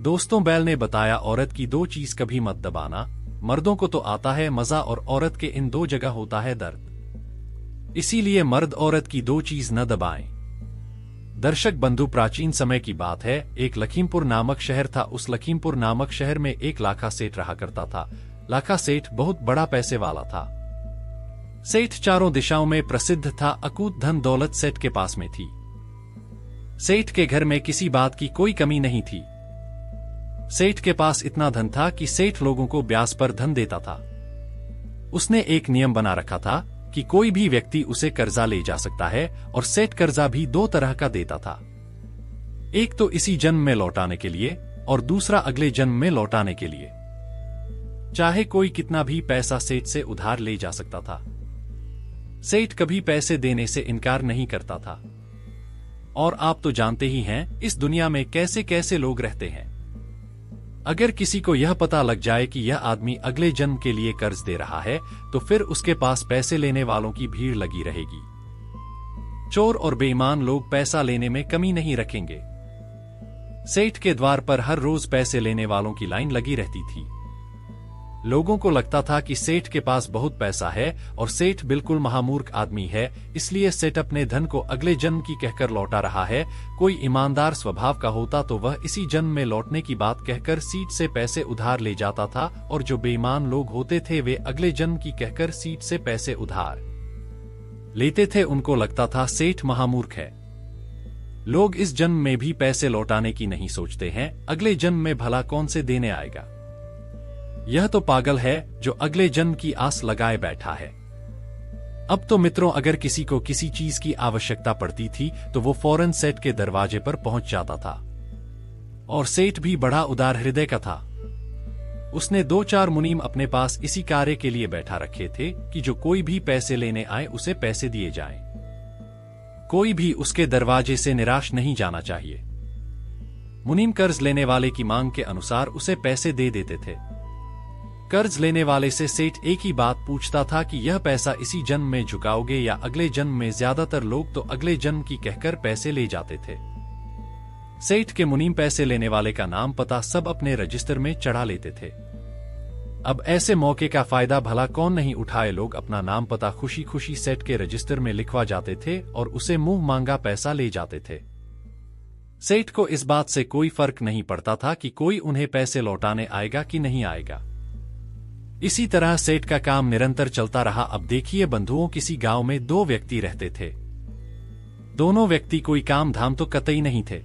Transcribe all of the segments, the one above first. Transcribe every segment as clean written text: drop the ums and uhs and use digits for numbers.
दोस्तों, बैल ने बताया, औरत की दो चीज कभी मत दबाना। मर्दों को तो आता है मजा और औरत के इन दो जगह होता है दर्द। इसीलिए मर्द औरत की दो चीज न दबाएं। दर्शक बंधु, प्राचीन समय की बात है। एक लखीमपुर नामक शहर था। उस लखीमपुर नामक शहर में एक लाखा सेठ रहा करता था। लाखा सेठ बहुत बड़ा पैसे वाला था। सेठ चारों दिशाओं में प्रसिद्ध था। अकूत धन दौलत सेठ के पास में थी। सेठ के घर में किसी बात की कोई कमी नहीं थी। सेठ के पास इतना धन था कि सेठ लोगों को ब्याज पर धन देता था। उसने एक नियम बना रखा था कि कोई भी व्यक्ति उसे कर्जा ले जा सकता है, और सेठ कर्जा भी दो तरह का देता था। एक तो इसी जन्म में लौटाने के लिए, और दूसरा अगले जन्म में लौटाने के लिए। चाहे कोई कितना भी पैसा सेठ से उधार ले जा सकता था। सेठ कभी पैसे देने से इनकार नहीं करता था। और आप तो जानते ही हैं इस दुनिया में कैसे कैसे लोग रहते हैं। अगर किसी को यह पता लग जाए कि यह आदमी अगले जन्म के लिए कर्ज दे रहा है, तो फिर उसके पास पैसे लेने वालों की भीड़ लगी रहेगी। चोर और बेईमान लोग पैसा लेने में कमी नहीं रखेंगे। सेठ के द्वार पर हर रोज पैसे लेने वालों की लाइन लगी रहती थी। लोगों को लगता था कि सेठ के पास बहुत पैसा है और सेठ बिल्कुल महामूर्ख आदमी है, इसलिए सेठ अपने धन को अगले जन्म की कहकर लौटा रहा है। कोई ईमानदार स्वभाव का होता तो वह इसी जन्म में लौटने की बात कहकर सीट से पैसे उधार ले जाता था, और जो बेईमान लोग होते थे वे अगले जन्म की कहकर सीट से पैसे उधार लेते थे। उनको लगता था सेठ महामूर्ख है। लोग इस जन्म में भी पैसे लौटाने की नहीं सोचते हैं, अगले जन्म में भला कौन से देने आएगा। यह तो पागल है जो अगले जन्म की आस लगाए बैठा है। अब तो मित्रों, अगर किसी को किसी चीज की आवश्यकता पड़ती थी तो वो फौरन सेठ के दरवाजे पर पहुंच जाता था। और सेठ भी बड़ा उदार हृदय का था। उसने दो चार मुनीम अपने पास इसी कार्य के लिए बैठा रखे थे कि जो कोई भी पैसे लेने आए उसे पैसे दिए जाएं। कोई भी उसके दरवाजे से निराश नहीं जाना चाहिए। मुनीम कर्ज लेने वाले की मांग के अनुसार उसे पैसे दे देते थे। कर्ज लेने वाले से सेठ एक ही बात पूछता था कि यह पैसा इसी जन्म में चुकाओगे या अगले जन्म में। ज्यादातर लोग तो अगले जन्म की कहकर पैसे ले जाते थे। सेठ के मुनीम पैसे लेने वाले का नाम पता सब अपने रजिस्टर में चढ़ा लेते थे। अब ऐसे मौके का फायदा भला कौन नहीं उठाए। लोग अपना नाम पता खुशी खुशी सेठ के रजिस्टर में लिखवा जाते थे और उसे मुंह मांगा पैसा ले जाते थे। सेठ को इस बात से कोई फर्क नहीं पड़ता था कि कोई उन्हें पैसे लौटाने आएगा कि नहीं आएगा। इसी तरह सेठ का काम निरंतर चलता रहा। अब देखिए बंधुओं, किसी गांव में दो व्यक्ति रहते थे। दोनों व्यक्ति कोई काम धाम तो कतई नहीं थे।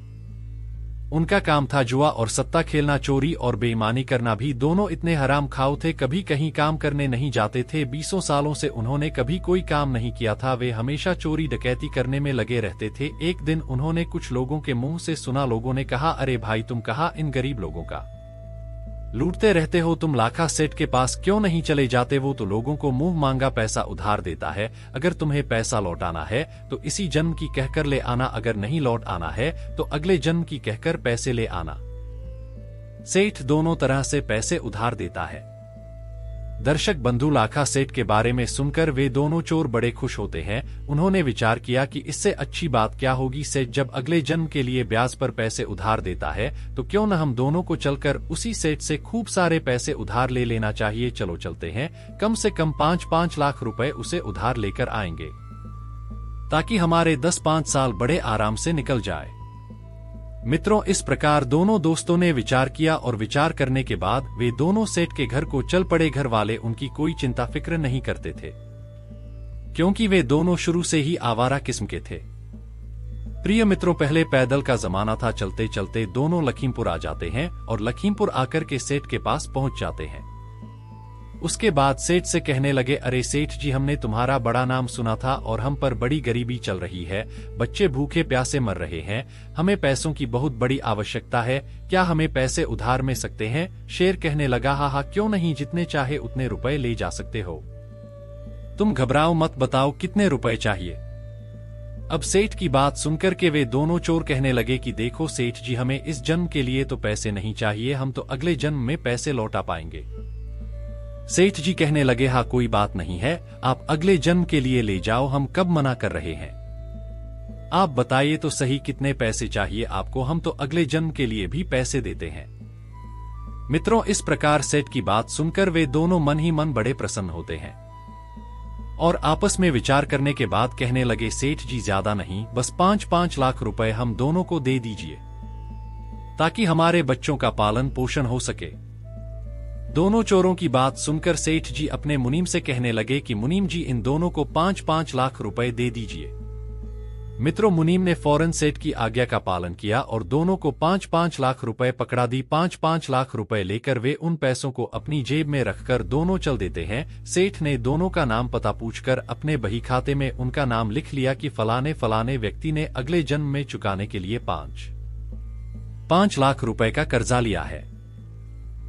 उनका काम था जुआ और सत्ता खेलना, चोरी और बेईमानी करना भी। दोनों इतने हराम खाओ थे, कभी कहीं काम करने नहीं जाते थे। 20 सालों से उन्होंने कभी कोई काम नहीं किया था। वे हमेशा चोरी डकैती करने में लगे रहते थे। एक दिन उन्होंने कुछ लोगों के मुंह से सुना। लोगों ने कहा, अरे भाई, तुम कहाँ इन गरीब लोगों का लूटते रहते हो? तुम लाखा सेठ के पास क्यों नहीं चले जाते? वो तो लोगों को मुंह मांगा पैसा उधार देता है। अगर तुम्हें पैसा लौटाना है तो इसी जन्म की कहकर ले आना, अगर नहीं लौट आना है तो अगले जन्म की कहकर पैसे ले आना। सेठ दोनों तरह से पैसे उधार देता है। दर्शक बंधु, लाखा सेठ के बारे में सुनकर वे दोनों चोर बड़े खुश होते हैं। उन्होंने विचार किया कि इससे अच्छी बात क्या होगी। सेठ जब अगले जन्म के लिए ब्याज पर पैसे उधार देता है तो क्यों न हम दोनों को चलकर उसी सेठ से खूब सारे पैसे उधार ले लेना चाहिए। चलो चलते हैं, कम से कम 5-5 लाख रुपए उसे उधार लेकर आएंगे, ताकि हमारे 10-5 साल बड़े आराम से निकल जाए। मित्रों, इस प्रकार दोनों दोस्तों ने विचार किया और विचार करने के बाद वे दोनों सेठ के घर को चल पड़े। घर वाले उनकी कोई चिंता फिक्र नहीं करते थे, क्योंकि वे दोनों शुरू से ही आवारा किस्म के थे। प्रिय मित्रों, पहले पैदल का जमाना था। चलते चलते दोनों लखीमपुर आ जाते हैं और लखीमपुर आकर के सेठ के पास पहुंच जाते हैं। उसके बाद सेठ से कहने लगे, अरे सेठ जी, हमने तुम्हारा बड़ा नाम सुना था और हम पर बड़ी गरीबी चल रही है। बच्चे भूखे प्यासे मर रहे हैं। हमें पैसों की बहुत बड़ी आवश्यकता है। क्या हमें पैसे उधार में सकते हैं? शेर कहने लगा, हाँ, क्यों नहीं, जितने चाहे उतने रुपए ले जा सकते हो। तुम घबराओ मत, बताओ कितने रुपए चाहिए। अब सेठ की बात सुनकर के वे दोनों चोर कहने लगे कि देखो सेठ जी, हमें इस जन्म के लिए तो पैसे नहीं चाहिए, हम तो अगले जन्म में पैसे लौटा पाएंगे। सेठ जी कहने लगे, हाँ कोई बात नहीं है, आप अगले जन्म के लिए ले जाओ, हम कब मना कर रहे हैं। आप बताइए तो सही कितने पैसे चाहिए आपको, हम तो अगले जन्म के लिए भी पैसे देते हैं। मित्रों, इस प्रकार सेठ की बात सुनकर वे दोनों मन ही मन बड़े प्रसन्न होते हैं और आपस में विचार करने के बाद कहने लगे, सेठ जी ज्यादा नहीं, बस 5-5 लाख रुपए हम दोनों को दे दीजिए ताकि हमारे बच्चों का पालन पोषण हो सके। दोनों चोरों की बात सुनकर सेठ जी अपने मुनीम से कहने लगे कि मुनीम जी, इन दोनों को 5-5 लाख रुपए दे दीजिए। मित्रों, मुनीम ने फौरन सेठ की आज्ञा का पालन किया और दोनों को 5-5 लाख रुपए पकड़ा दी। 5-5 लाख रुपए लेकर वे उन पैसों को अपनी जेब में रखकर दोनों चल देते हैं। सेठ ने दोनों का नाम पता पूछकर अपने बही खाते में उनका नाम लिख लिया कि फलाने फलाने व्यक्ति ने अगले जन्म में चुकाने के लिए 5 लाख रुपए का कर्जा लिया है।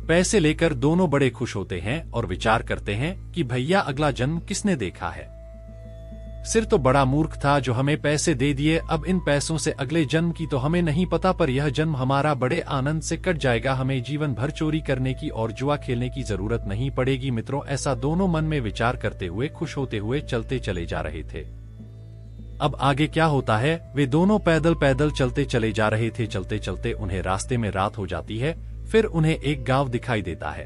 पैसे लेकर दोनों बड़े खुश होते हैं और विचार करते हैं कि भैया, अगला जन्म किसने देखा है। सिर तो बड़ा मूर्ख था जो हमें पैसे दे दिए, अब इन पैसों से अगले जन्म की तो हमें नहीं पता, पर यह जन्म हमारा बड़े आनंद से कट जाएगा, हमें जीवन भर चोरी करने की और जुआ खेलने की जरूरत नहीं पड़ेगी। मित्रों, ऐसा दोनों मन में विचार करते हुए खुश होते हुए चलते चले जा रहे थे। अब आगे क्या होता है, वे दोनों पैदल पैदल चलते चले जा रहे थे। चलते चलते उन्हें रास्ते में रात हो जाती है। फिर उन्हें एक गांव दिखाई देता है।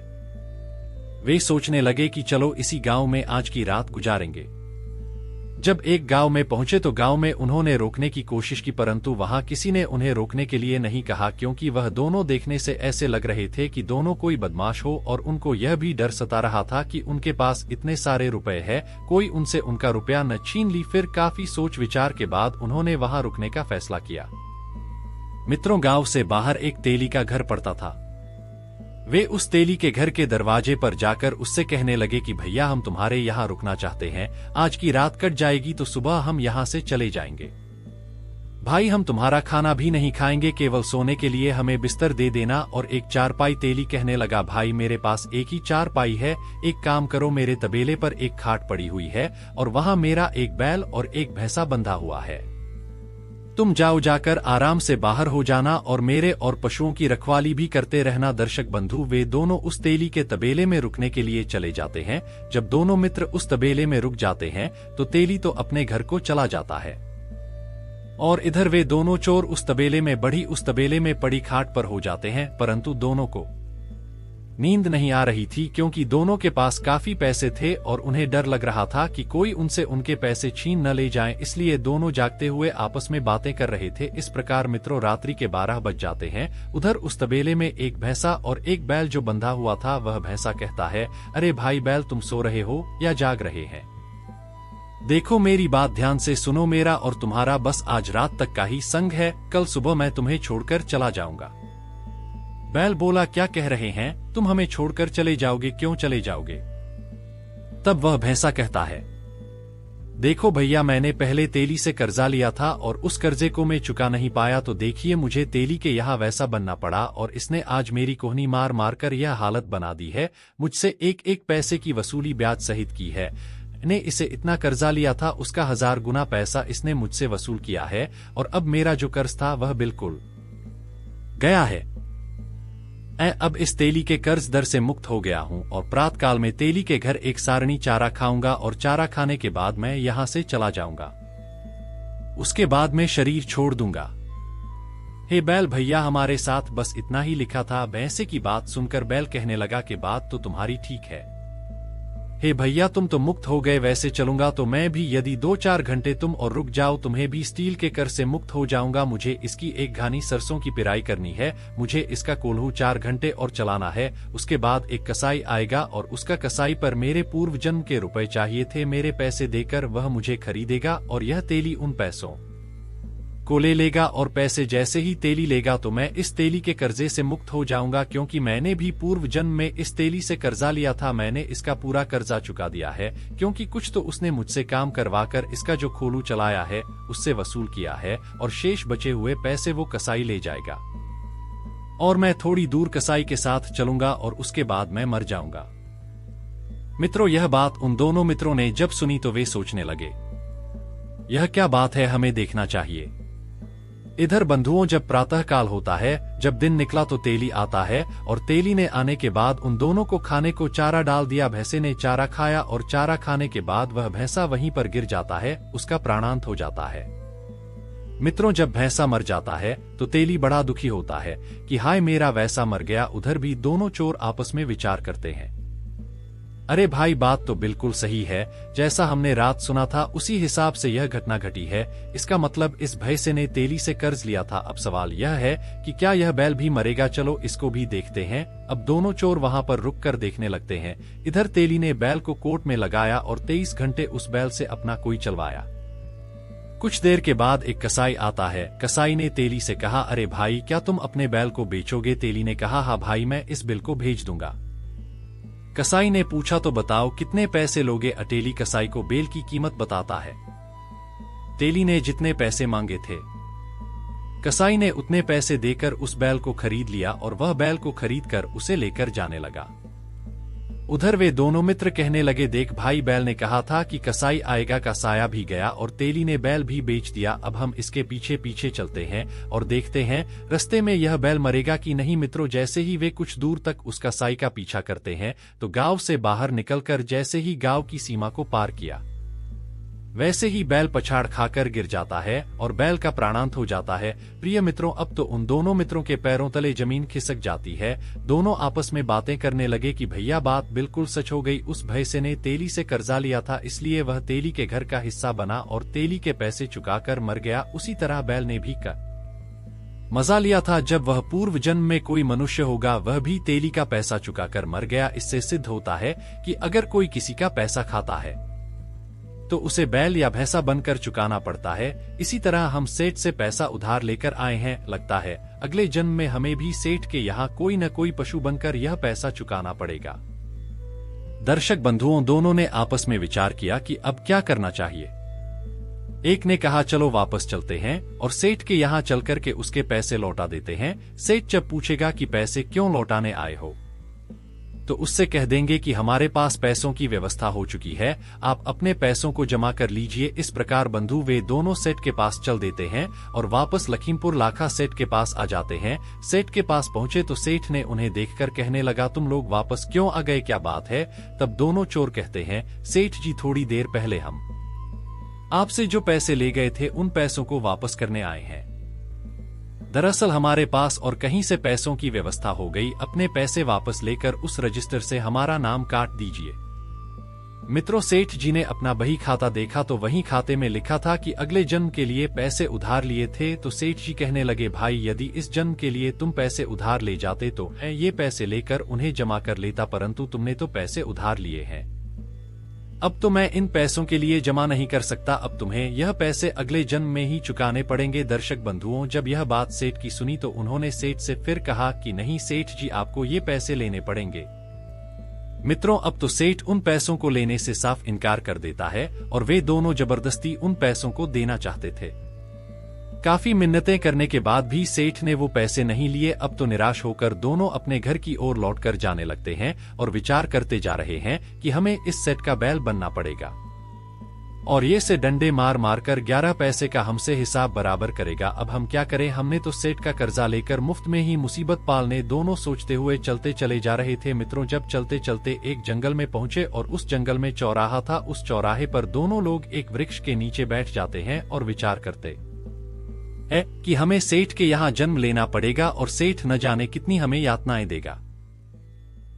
वे सोचने लगे कि चलो इसी गांव में आज की रात गुजारेंगे। जब एक गांव में पहुंचे तो गांव में उन्होंने रोकने की कोशिश की, परंतु वहां किसी ने उन्हें रोकने के लिए नहीं कहा, क्योंकि वह दोनों देखने से ऐसे लग रहे थे कि दोनों कोई बदमाश हो और उनको यह भी डर सता रहा था कि उनके पास इतने सारे रुपए हैं, कोई उनसे उनका रुपया न छीन ली। फिर काफी सोच विचार के बाद उन्होंने वहां रुकने का फैसला किया। मित्रों, गांव से बाहर एक तेली का घर पड़ता था। वे उस तेली के घर के दरवाजे पर जाकर उससे कहने लगे कि भैया, हम तुम्हारे यहाँ रुकना चाहते हैं, आज की रात कट जाएगी तो सुबह हम यहाँ से चले जाएंगे। भाई, हम तुम्हारा खाना भी नहीं खाएंगे, केवल सोने के लिए हमें बिस्तर दे देना और एक चारपाई। तेली कहने लगा, भाई मेरे पास एक ही चारपाई है, एक काम करो, मेरे तबेले पर एक खाट पड़ी हुई है और वहाँ मेरा एक बैल और एक भैंसा बंधा हुआ है। तुम जाओ, जाकर आराम से बाहर हो जाना और मेरे और पशुओं की रखवाली भी करते रहना। दर्शक बंधु, वे दोनों उस तेली के तबेले में रुकने के लिए चले जाते हैं। जब दोनों मित्र उस तबेले में रुक जाते हैं तो तेली तो अपने घर को चला जाता है और इधर वे दोनों चोर उस तबेले में पड़ी खाट पर हो जाते हैं। परंतु दोनों को नींद नहीं आ रही थी, क्योंकि दोनों के पास काफी पैसे थे और उन्हें डर लग रहा था कि कोई उनसे उनके पैसे छीन न ले जाएं, इसलिए दोनों जागते हुए आपस में बातें कर रहे थे। इस प्रकार मित्रों, रात्रि के 12 बज जाते हैं। उधर उस तबेले में एक भैंसा और एक बैल जो बंधा हुआ था, वह भैंसा कहता है, अरे भाई बैल, तुम सो रहे हो या जाग रहे हैं? देखो, मेरी बात ध्यान से सुनो, मेरा और तुम्हारा बस आज रात तक का ही संग है, कल सुबह मैं तुम्हें छोड़कर चला जाऊंगा। बैल बोला, क्या कह रहे हैं, तुम हमें छोड़कर चले जाओगे? क्यों चले जाओगे? तब वह भैंसा कहता है, देखो भैया, मैंने पहले तेली से कर्जा लिया था और उस कर्जे को मैं चुका नहीं पाया, तो देखिए मुझे तेली के यहाँ वैसा बनना पड़ा और इसने आज मेरी कोहनी मार मार कर यह हालत बना दी है। मुझसे एक एक पैसे की वसूली ब्याज सहित की है। ने इसे इतना कर्जा लिया था, उसका 1000 गुना पैसा इसने मुझसे वसूल किया है और अब मेरा जो कर्ज था वह बिल्कुल गया है। अब इस तेली के कर्ज दर से मुक्त हो गया हूँ और प्रातकाल में तेली के घर एक सारणी चारा खाऊंगा और चारा खाने के बाद मैं यहाँ से चला जाऊंगा। उसके बाद मैं शरीर छोड़ दूंगा। हे बैल भैया, हमारे साथ बस इतना ही लिखा था। भैंसे की बात सुनकर बैल कहने लगा कि बात तो तुम्हारी ठीक है। हे भैया, तुम तो मुक्त हो गए, वैसे चलूंगा तो मैं भी, यदि 2-4 घंटे तुम और रुक जाओ तुम्हें भी स्टील के कर से मुक्त हो जाऊंगा। मुझे इसकी एक घानी सरसों की पिराई करनी है, मुझे इसका कोल्हू 4 घंटे और चलाना है। उसके बाद एक कसाई आएगा और उसका कसाई पर मेरे पूर्व जन्म के रुपए चाहिए थे, मेरे पैसे देकर वह मुझे खरीदेगा और यह तेली उन पैसों को ले लेगा और पैसे जैसे ही तेली लेगा तो मैं इस तेली के कर्जे से मुक्त हो जाऊंगा, क्योंकि मैंने भी पूर्व जन्म में इस तेली से कर्जा लिया था। मैंने इसका पूरा कर्जा चुका दिया है, क्योंकि कुछ तो उसने मुझसे काम करवाकर इसका जो खोलू चलाया है उससे वसूल किया है और शेष बचे हुए पैसे वो कसाई ले जाएगा और मैं थोड़ी दूर कसाई के साथ चलूंगा और उसके बाद मैं मर जाऊंगा। मित्रों, यह बात उन दोनों मित्रों ने जब सुनी तो वे सोचने लगे, यह क्या बात है, हमें देखना चाहिए। इधर बंधुओं, जब प्रातः काल होता है, जब दिन निकला तो तेली आता है और तेली ने आने के बाद उन दोनों को खाने को चारा डाल दिया। भैंसे ने चारा खाया और चारा खाने के बाद वह भैंसा वहीं पर गिर जाता है, उसका प्राणांत हो जाता है। मित्रों, जब भैंसा मर जाता है तो तेली बड़ा दुखी होता है कि हाय मेरा वैसा मर गया। उधर भी दोनों चोर आपस में विचार करते हैं। अरे भाई, बात तो बिल्कुल सही है, जैसा हमने रात सुना था उसी हिसाब से यह घटना घटी है। इसका मतलब इस भैंसे ने तेली से कर्ज लिया था। अब सवाल यह है कि क्या यह बैल भी मरेगा? चलो इसको भी देखते हैं। अब दोनों चोर वहां पर रुक कर देखने लगते हैं। इधर तेली ने बैल को कोर्ट में लगाया और 23 घंटे उस बैल से अपना कोई चलवाया। कुछ देर के बाद एक कसाई आता है। कसाई ने तेली से कहा, अरे भाई, क्या तुम अपने बैल को बेचोगे? तेली ने कहा, हाँ भाई, मैं इस बिल को भेज दूंगा। कसाई ने पूछा, तो बताओ कितने पैसे लोगे? अटेली कसाई को बेल की कीमत बताता है। तेली ने जितने पैसे मांगे थे, कसाई ने उतने पैसे देकर उस बैल को खरीद लिया और वह बैल को खरीदकर उसे लेकर जाने लगा। उधर वे दोनों मित्र कहने लगे, देख भाई, बैल ने कहा था कि कसाई आएगा का साया भी गया और तेली ने बैल भी बेच दिया। अब हम इसके पीछे पीछे चलते हैं और देखते हैं रास्ते में यह बैल मरेगा कि नहीं। मित्रों, जैसे ही वे कुछ दूर तक उस कसाई का पीछा करते हैं तो गांव से बाहर निकलकर जैसे ही गांव की सीमा को पार किया, वैसे ही बैल पछाड़ खाकर गिर जाता है और बैल का प्राणांत हो जाता है। प्रिय मित्रों, अब तो उन दोनों मित्रों के पैरों तले जमीन खिसक जाती है। दोनों आपस में बातें करने लगे कि भैया, बात बिल्कुल सच हो गई। उस भैंसे ने तेली से कर्जा लिया था, इसलिए वह तेली के घर का हिस्सा बना और तेली के पैसे चुकाकर मर गया। उसी तरह बैल ने भी मजा लिया था। जब वह पूर्व जन्म में कोई मनुष्य होगा, वह भी तेली का पैसा चुकाकर मर गया। इससे सिद्ध होता है कि अगर कोई किसी का पैसा खाता है तो उसे बैल या भैंसा बनकर चुकाना पड़ता है। इसी तरह हम सेठ से पैसा उधार लेकर आए हैं। लगता है अगले जन्म में हमें भी सेठ के यहाँ कोई न कोई पशु बनकर यह पैसा चुकाना पड़ेगा। दर्शक बंधुओं, दोनों ने आपस में विचार किया कि अब क्या करना चाहिए। एक ने कहा, चलो वापस चलते हैं और सेठ के यहाँ चलकर के उसके पैसे लौटा देते हैं। सेठ जब पूछेगा कि पैसे क्यों लौटाने आए हो, तो उससे कह देंगे कि हमारे पास पैसों की व्यवस्था हो चुकी है, आप अपने पैसों को जमा कर लीजिए। इस प्रकार बंधु वे दोनों सेठ के पास चल देते हैं और वापस लखीमपुर लाखा सेठ के पास आ जाते हैं। सेठ के पास पहुंचे तो सेठ ने उन्हें देखकर कहने लगा, तुम लोग वापस क्यों आ गए, क्या बात है? तब दोनों चोर कहते हैं, सेठ जी, थोड़ी देर पहले हम आपसे जो पैसे ले गए थे उन पैसों को वापस करने आए हैं। दरअसल हमारे पास और कहीं से पैसों की व्यवस्था हो गई। अपने पैसे वापस लेकर उस रजिस्टर से हमारा नाम काट दीजिए। मित्रों, सेठ जी ने अपना बही खाता देखा तो वहीं खाते में लिखा था कि अगले जन्म के लिए पैसे उधार लिए थे। तो सेठ जी कहने लगे, भाई, यदि इस जन्म के लिए तुम पैसे उधार ले जाते तो मैं ये पैसे लेकर उन्हें जमा कर लेता, परंतु तुमने तो पैसे उधार लिए हैं। अब तो मैं इन पैसों के लिए जमा नहीं कर सकता। अब तुम्हें यह पैसे अगले जन्म में ही चुकाने पड़ेंगे। दर्शक बंधुओं, जब यह बात सेठ की सुनी तो उन्होंने सेठ से फिर कहा कि नहीं सेठ जी, आपको ये पैसे लेने पड़ेंगे। मित्रों, अब तो सेठ उन पैसों को लेने से साफ इनकार कर देता है और वे दोनों जबरदस्ती उन पैसों को देना चाहते थे। काफी मिन्नतें करने के बाद भी सेठ ने वो पैसे नहीं लिए। अब तो निराश होकर दोनों अपने घर की ओर लौटकर जाने लगते हैं और विचार करते जा रहे हैं कि हमें इस सेठ का बैल बनना पड़ेगा और ये से डंडे मार मार कर 11 पैसे का हमसे हिसाब बराबर करेगा। अब हम क्या करें, हमने तो सेठ का कर्जा लेकर मुफ्त में ही मुसीबत पालने। दोनों सोचते हुए चलते चले जा रहे थे। मित्रों, जब चलते चलते एक जंगल में पहुंचे और उस जंगल में चौराहा था। उस चौराहे पर दोनों लोग एक वृक्ष के नीचे बैठ जाते हैं और विचार करते है कि हमें सेठ के यहाँ जन्म लेना पड़ेगा और सेठ न जाने कितनी हमें यातनाएं देगा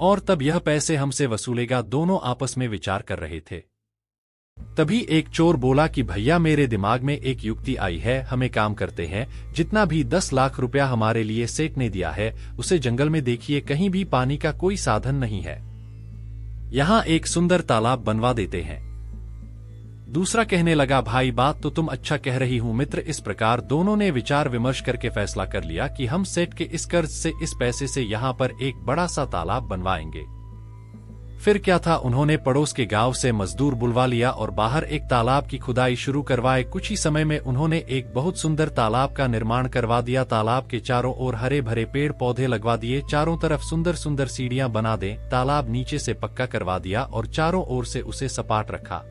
और तब यह पैसे हमसे वसूलेगा। दोनों आपस में विचार कर रहे थे। तभी एक चोर बोला कि भैया, मेरे दिमाग में एक युक्ति आई है। हमें काम करते हैं, जितना भी 10 लाख रुपया हमारे लिए सेठ ने दिया है उसे जंगल में देखिए, कहीं भी पानी का कोई साधन नहीं है, यहाँ एक सुंदर तालाब बनवा देते हैं। दूसरा कहने लगा, भाई, बात तो तुम अच्छा कह रही हूँ। मित्र, इस प्रकार दोनों ने विचार विमर्श करके फैसला कर लिया कि हम सेठ के इस कर्ज से, इस पैसे से यहाँ पर एक बड़ा सा तालाब बनवाएंगे। फिर क्या था, उन्होंने पड़ोस के गांव से मजदूर बुलवा लिया और बाहर एक तालाब की खुदाई शुरू करवाए। कुछ ही समय में उन्होंने एक बहुत सुंदर तालाब का निर्माण करवा दिया। तालाब के चारों ओर हरे भरे पेड़ पौधे लगवा दिए, चारों तरफ सुंदर सुंदर सीढ़ियां बना दें, तालाब नीचे से पक्का करवा दिया और चारों ओर से उसे सपाट रखा।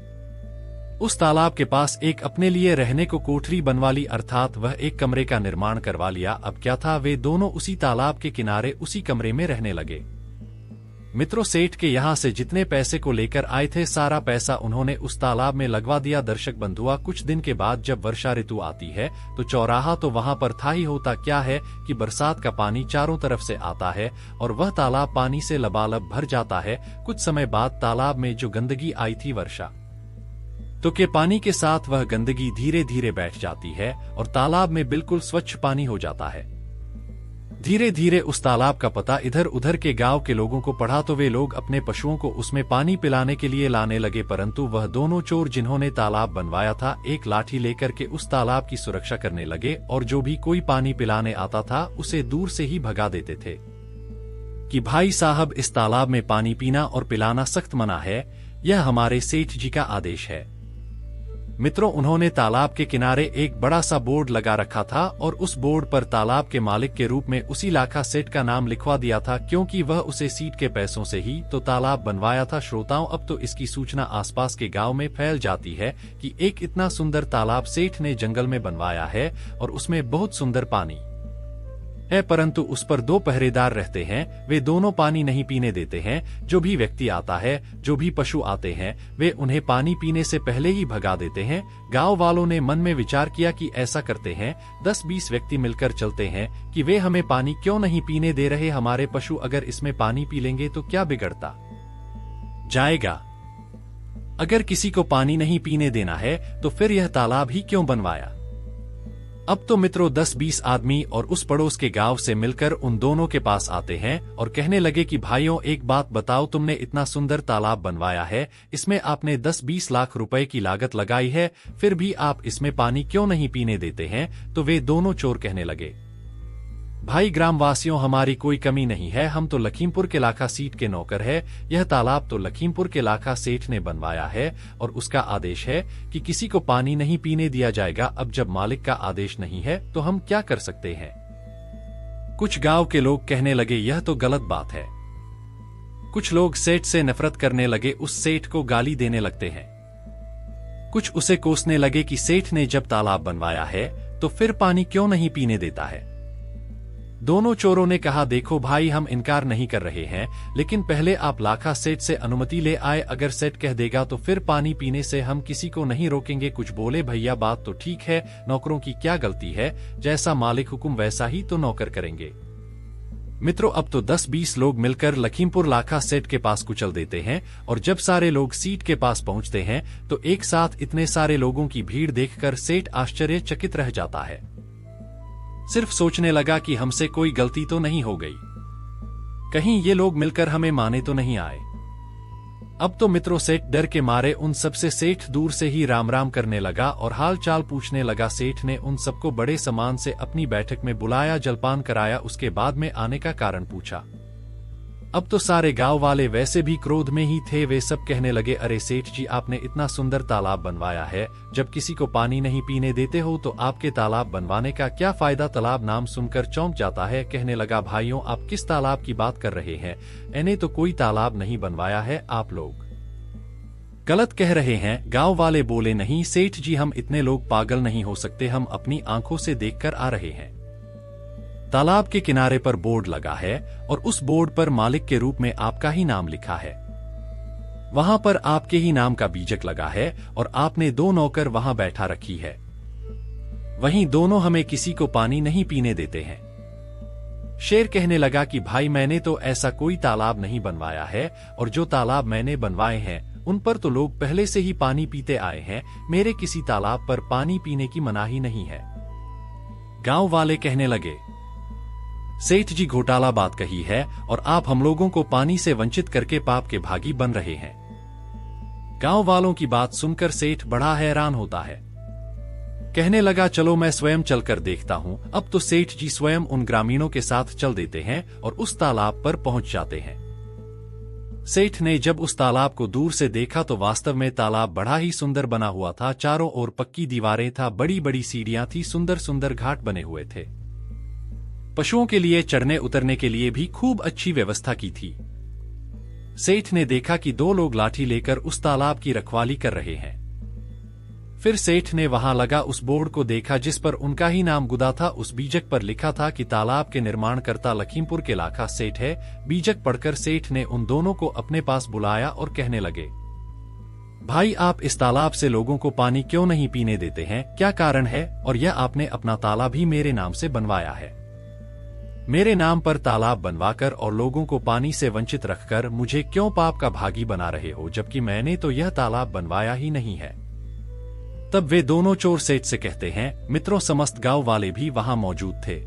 उस तालाब के पास एक अपने लिए रहने को कोठरी बनवा ली, अर्थात वह एक कमरे का निर्माण करवा लिया। अब क्या था, वे दोनों उसी तालाब के किनारे उसी कमरे में रहने लगे। मित्रों, सेठ के यहाँ से जितने पैसे को लेकर आए थे सारा पैसा उन्होंने उस तालाब में लगवा दिया। दर्शक बंधुआ, कुछ दिन के बाद जब वर्षा ऋतु आती है तो चौराहा तो वहाँ पर था ही। होता क्या है कि बरसात का पानी चारों तरफ से आता है और वह तालाब पानी से लबालब भर जाता है। कुछ समय बाद तालाब में जो गंदगी आई थी वर्षा तो के पानी के साथ वह गंदगी धीरे धीरे बैठ जाती है और तालाब में बिल्कुल स्वच्छ पानी हो जाता है। धीरे धीरे उस तालाब का पता इधर उधर के गांव के लोगों को पढ़ा तो वे लोग अपने पशुओं को उसमें पानी पिलाने के लिए लाने लगे। परंतु वह दोनों चोर जिन्होंने तालाब बनवाया था एक लाठी लेकर के उस तालाब की सुरक्षा करने लगे और जो भी कोई पानी पिलाने आता था उसे दूर से ही भगा देते थे कि भाई साहब, इस तालाब में पानी पीना और पिलाना सख्त मना है, यह हमारे सेठ जी का आदेश है। मित्रों, उन्होंने तालाब के किनारे एक बड़ा सा बोर्ड लगा रखा था और उस बोर्ड पर तालाब के मालिक के रूप में उसी लाखा सेठ का नाम लिखवा दिया था, क्योंकि वह उसे सीट के पैसों से ही तो तालाब बनवाया था। श्रोताओं, अब तो इसकी सूचना आसपास के गांव में फैल जाती है कि एक इतना सुंदर तालाब सेठ ने जंगल में बनवाया है और उसमें बहुत सुंदर पानी है, परंतु उस पर 2 पहरेदार रहते हैं। वे दोनों पानी नहीं पीने देते हैं। जो भी व्यक्ति आता है, जो भी पशु आते हैं, वे उन्हें पानी पीने से पहले ही भगा देते हैं। गांव वालों ने मन में विचार किया कि ऐसा करते हैं, 10-20 व्यक्ति मिलकर चलते हैं कि वे हमें पानी क्यों नहीं पीने दे रहे, हमारे पशु अगर इसमें पानी पी लेंगे तो क्या बिगड़ता जाएगा। अगर किसी को पानी नहीं पीने देना है तो फिर यह तालाब ही क्यों बनवाया। अब तो मित्रों 10-20 आदमी और उस पड़ोस के गांव से मिलकर उन दोनों के पास आते हैं और कहने लगे कि भाइयों, एक बात बताओ, तुमने इतना सुंदर तालाब बनवाया है, इसमें आपने 10-20 लाख रुपए की लागत लगाई है, फिर भी आप इसमें पानी क्यों नहीं पीने देते हैं। तो वे दोनों चोर कहने लगे, भाई ग्रामवासियों, हमारी कोई कमी नहीं है, हम तो लखीमपुर के लाखा सीट के नौकर है। यह तालाब तो लखीमपुर के लाखा सेठ ने बनवाया है और उसका आदेश है कि किसी को पानी नहीं पीने दिया जाएगा। अब जब मालिक का आदेश नहीं है तो हम क्या कर सकते हैं। कुछ गांव के लोग कहने लगे, यह तो गलत बात है। कुछ लोग सेठ से नफरत करने लगे, उस सेठ को गाली देने लगते हैं। कुछ उसे कोसने लगे कि सेठ ने जब तालाब बनवाया है तो फिर पानी क्यों नहीं पीने देता है। दोनों चोरों ने कहा, देखो भाई, हम इनकार नहीं कर रहे हैं, लेकिन पहले आप लाखा सेठ से अनुमति ले आए। अगर सेठ कह देगा तो फिर पानी पीने से हम किसी को नहीं रोकेंगे। कुछ बोले, भैया बात तो ठीक है, नौकरों की क्या गलती है, जैसा मालिक हुक्म वैसा ही तो नौकर करेंगे। मित्रों, अब तो 10-20 लोग मिलकर लखीमपुर लाखा सेठ के पास कुचल देते हैं और जब सारे लोग सीट के पास पहुंचते हैं तो एक साथ इतने सारे लोगों की भीड़ देखकर सेठ आश्चर्यचकित रह जाता है। सिर्फ सोचने लगा कि हमसे कोई गलती तो नहीं हो गई, कहीं ये लोग मिलकर हमें माने तो नहीं आए। अब तो मित्रों सेठ डर के मारे उन सबसे सेठ दूर से ही राम राम करने लगा और हाल चाल पूछने लगा। सेठ ने उन सबको बड़े सम्मान से अपनी बैठक में बुलाया, जलपान कराया, उसके बाद में आने का कारण पूछा। अब तो सारे गांव वाले वैसे भी क्रोध में ही थे। वे सब कहने लगे, अरे सेठ जी, आपने इतना सुंदर तालाब बनवाया है, जब किसी को पानी नहीं पीने देते हो तो आपके तालाब बनवाने का क्या फायदा। तालाब नाम सुनकर चौंक जाता है, कहने लगा, भाइयों, आप किस तालाब की बात कर रहे हैं, मैंने तो कोई तालाब नहीं बनवाया है, आप लोग गलत कह रहे हैं। गांव वाले बोले, नहीं सेठ जी, हम इतने लोग पागल नहीं हो सकते, हम अपनी आंखों से देखकर आ रहे हैं। तालाब के किनारे पर बोर्ड लगा है और उस बोर्ड पर मालिक के रूप में आपका ही नाम लिखा है। वहां पर आपके ही नाम का बीजक लगा है और आपने 2 नौकर वहां बैठा रखी है। वहीं दोनों हमें किसी को पानी नहीं पीने देते हैं। शेर कहने लगा कि भाई, मैंने तो ऐसा कोई तालाब नहीं बनवाया है और जो तालाब मैंने बनवाए हैं उन पर तो लोग पहले से ही पानी पीते आए हैं, मेरे किसी तालाब पर पानी पीने की मनाही नहीं है। गांव वाले कहने लगे, सेठ जी घोटाला बात कही है और आप हम लोगों को पानी से वंचित करके पाप के भागी बन रहे हैं। गांव वालों की बात सुनकर सेठ बड़ा हैरान होता है, कहने लगा, चलो मैं स्वयं चलकर देखता हूं। अब तो सेठ जी स्वयं उन ग्रामीणों के साथ चल देते हैं और उस तालाब पर पहुंच जाते हैं। सेठ ने जब उस तालाब को दूर से देखा तो वास्तव में तालाब बड़ा ही सुंदर बना हुआ था। चारों ओर पक्की दीवारें था, बड़ी बड़ी सीढ़ियां थी, सुंदर सुंदर घाट बने हुए थे। पशुओं के लिए चढ़ने उतरने के लिए भी खूब अच्छी व्यवस्था की थी। सेठ ने देखा कि 2 लोग लाठी लेकर उस तालाब की रखवाली कर रहे हैं। फिर सेठ ने वहां लगा उस बोर्ड को देखा जिस पर उनका ही नाम गुदा था। उस बीजक पर लिखा था कि तालाब के निर्माणकर्ता लखीमपुर के लाखा सेठ है। बीजक पढ़कर सेठ ने उन दोनों को अपने पास बुलाया और कहने लगे, भाई आप इस तालाब से लोगों को पानी क्यों नहीं पीने देते हैं? क्या कारण है? और यह आपने अपना तालाब ही मेरे नाम से बनवाया है। मेरे नाम पर तालाब बनवाकर और लोगों को पानी से वंचित रखकर मुझे क्यों पाप का भागी बना रहे हो, जबकि मैंने तो यह तालाब बनवाया ही नहीं है। तब वे दोनों चोर सेठ से कहते हैं, मित्रों समस्त गांव वाले भी वहां मौजूद थे।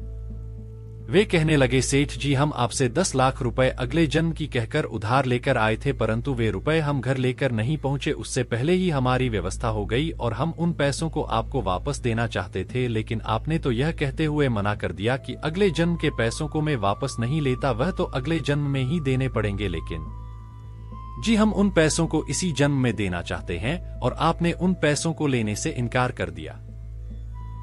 वे कहने लगे, सेठ जी हम आपसे 10 लाख रुपए अगले जन्म की कहकर उधार लेकर आए थे, परंतु वे रुपए हम घर लेकर नहीं पहुंचे, उससे पहले ही हमारी व्यवस्था हो गई और हम उन पैसों को आपको वापस देना चाहते थे, लेकिन आपने तो यह कहते हुए मना कर दिया कि अगले जन्म के पैसों को मैं वापस नहीं लेता, वह तो अगले जन्म में ही देने पड़ेंगे। लेकिन जी हम उन पैसों को इसी जन्म में देना चाहते हैं और आपने उन पैसों को लेने से इनकार कर दिया।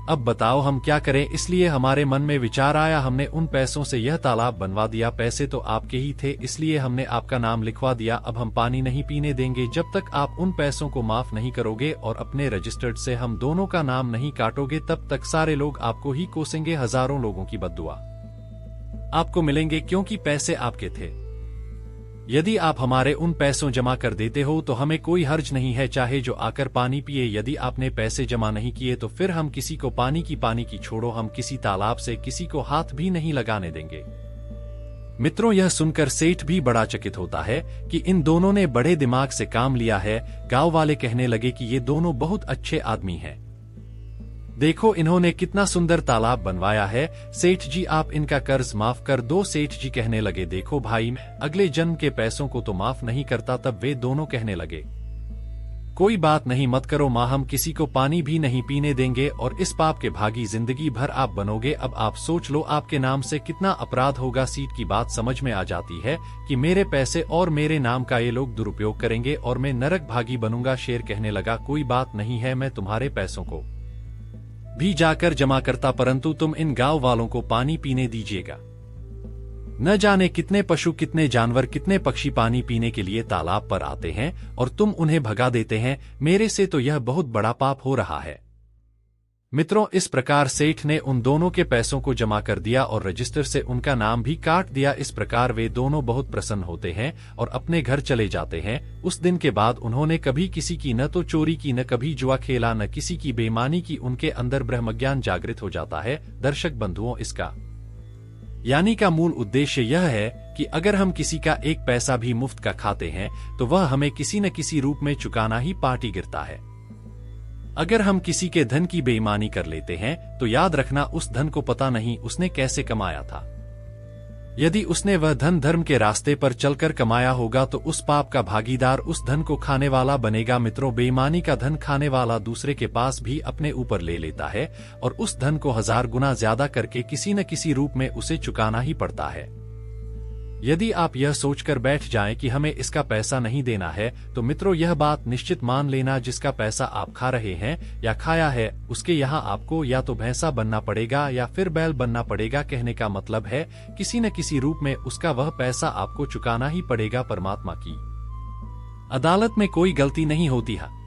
अब बताओ हम क्या करें? इसलिए हमारे मन में विचार आया, हमने उन पैसों से यह तालाब बनवा दिया। पैसे तो आपके ही थे, इसलिए हमने आपका नाम लिखवा दिया। अब हम पानी नहीं पीने देंगे जब तक आप उन पैसों को माफ नहीं करोगे और अपने रजिस्टर्ड से हम दोनों का नाम नहीं काटोगे, तब तक सारे लोग आपको ही कोसेंगे। हजारों लोगों की बद्दुआ आपको मिलेंगे क्योंकि पैसे आपके थे। यदि आप हमारे उन पैसों जमा कर देते हो तो हमें कोई हर्ज नहीं है, चाहे जो आकर पानी पिए। यदि आपने पैसे जमा नहीं किए तो फिर हम किसी को पानी की छोड़ो, हम किसी तालाब से किसी को हाथ भी नहीं लगाने देंगे। मित्रों यह सुनकर सेठ भी बड़ा चकित होता है कि इन दोनों ने बड़े दिमाग से काम लिया है। गांव वाले कहने लगे कि ये दोनों बहुत अच्छे आदमी हैं। देखो इन्होंने कितना सुंदर तालाब बनवाया है। सेठ जी आप इनका कर्ज माफ कर दो। सेठ जी कहने लगे, देखो भाई मैं अगले जन्म के पैसों को तो माफ नहीं करता। तब वे दोनों कहने लगे, कोई बात नहीं, मत करो माँ, हम किसी को पानी भी नहीं पीने देंगे और इस पाप के भागी जिंदगी भर आप बनोगे। अब आप सोच लो आपके नाम से कितना अपराध होगा। सीट की बात समझ में आ जाती है कि मेरे पैसे और मेरे नाम का ये लोग दुरुपयोग करेंगे और मैं नरक भागी बनूंगा। शेर कहने लगा, कोई बात नहीं है, मैं तुम्हारे पैसों को भी जाकर जमा करता, परंतु तुम इन गांव वालों को पानी पीने दीजिएगा। न जाने कितने पशु, कितने जानवर, कितने पक्षी पानी पीने के लिए तालाब पर आते हैं और तुम उन्हें भगा देते हैं। मेरे से तो यह बहुत बड़ा पाप हो रहा है। मित्रों इस प्रकार सेठ ने उन दोनों के पैसों को जमा कर दिया और रजिस्टर से उनका नाम भी काट दिया। इस प्रकार वे दोनों बहुत प्रसन्न होते हैं और अपने घर चले जाते हैं। उस दिन के बाद उन्होंने कभी किसी की न तो चोरी की, न कभी जुआ खेला, न किसी की बेईमानी की। उनके अंदर ब्रह्मज्ञान जागृत हो जाता है। दर्शक बंधुओं इसका यानी का मूल उद्देश्य यह है कि अगर हम किसी का एक पैसा भी मुफ्त का खाते हैं तो वह हमें किसी न किसी रूप में चुकाना ही पार्टी गिरता है। अगर हम किसी के धन की बेईमानी कर लेते हैं तो याद रखना उस धन को पता नहीं उसने कैसे कमाया था। यदि उसने वह धन धर्म के रास्ते पर चलकर कमाया होगा तो उस पाप का भागीदार उस धन को खाने वाला बनेगा। मित्रों बेईमानी का धन खाने वाला दूसरे के पास भी अपने ऊपर ले लेता है और उस धन को 1000 गुना ज्यादा करके किसी न किसी रूप में उसे चुकाना ही पड़ता है। यदि आप यह सोचकर बैठ जाएं कि हमें इसका पैसा नहीं देना है तो मित्रों यह बात निश्चित मान लेना, जिसका पैसा आप खा रहे हैं या खाया है उसके यहाँ आपको या तो भैंसा बनना पड़ेगा या फिर बैल बनना पड़ेगा। कहने का मतलब है किसी न किसी रूप में उसका वह पैसा आपको चुकाना ही पड़ेगा। परमात्मा की अदालत में कोई गलती नहीं होती है।